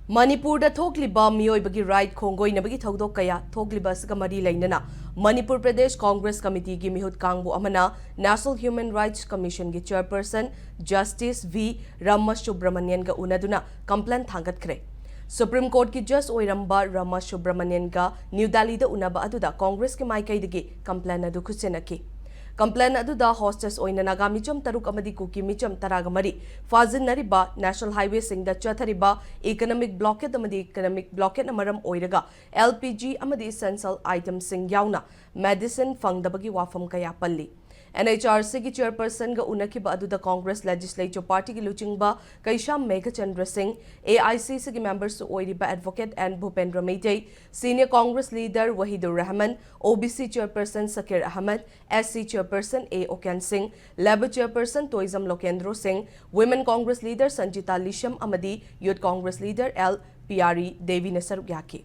Manipur da thokliba miyoibagi right khongoi nabagi thodok kaya thokliba asga mari lainana Manipur Pradesh Congress Committee gi mihut kangbu amana National Human Rights Commission gi Chairperson Justice V Rama Subramanian ga unaduna complaint thangatkre. Supreme Court ki Judge oiramba Rama Subramanian ga New Delhi da unaba aduda Congress ki maikai digi complaint adu khusenaki. Complaint aduda hostess oina naga micham taruk amadi kuki micham taraga mari fazinariba national highway singda chathariba economic blockade amadi economic blockade amaram oiraga LPG amadi essential items sing yauna medicine fangdabagi wafam kaya palli Nhrc ki chairperson ga unakiba aduda Congress legislature party ki luchingba Kaisham Meghachandra Singh AICC ki members oiriba advocate and Bhupendra Meitei senior Congress leader Wahidur Rahman OBC chairperson Sakir Ahmed SC chairperson A Okan Singh Labour chairperson Toizam Lokendro Singh women Congress leader Sanjita Lisham amadi youth Congress leader L Piari Devi Nasaruk yaki